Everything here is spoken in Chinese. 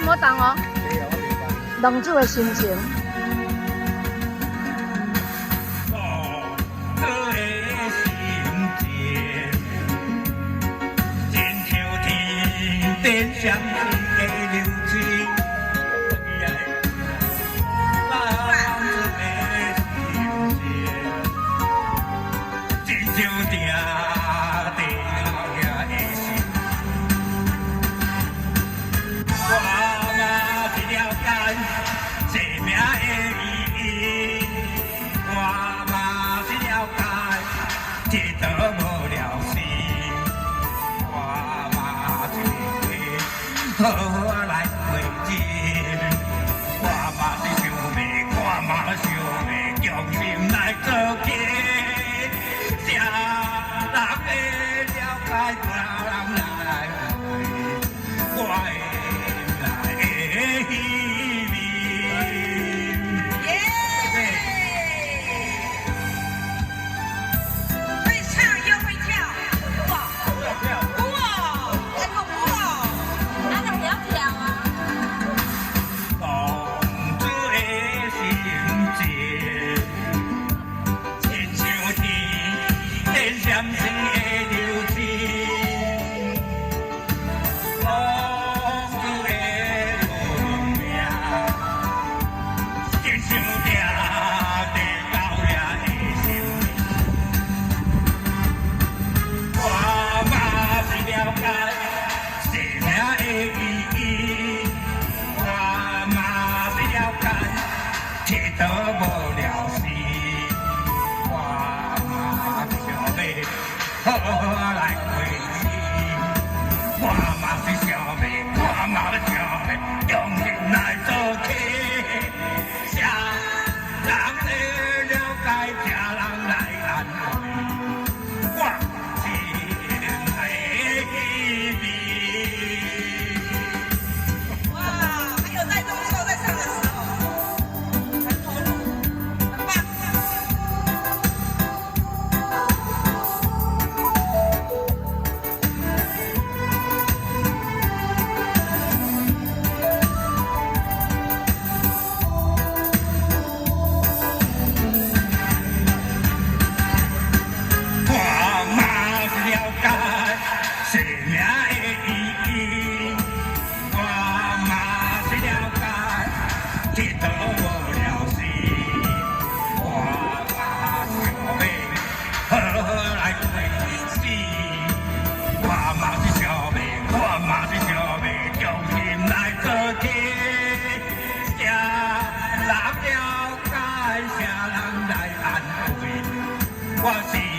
我动哦，浪子的心情。天上的流水，浪子的心情，真像定地后的心。我嘛是了解生命的意义，我嘛是了解一道无聊事。好好来回进，我嘛是想要，我嘛想要用心来做起，谁人会了解，多人来回，我的来的稀微。会唱又会跳，哇！哇！那个哇！那个要跳啊！浪子的心情，亲像天闪烁的流星。浪子的运命，真像定地高野的心。我嘛是了解生命的意义，我嘛是了解一道无聊事，我嘛是想要好好来过日，我嘛是想要，我嘛是想要用心来做起，谁人会了解，谁人来安慰，我心内稀微。哇！还有在动手在唱的时候，很投入，很棒。我嘛是了解生命的意义，我嘛是了解一道无聊事，我嘛想要好好来过日子，我嘛是想要，我嘛是想要用心来做起，谁人了解，谁人来安慰，我是。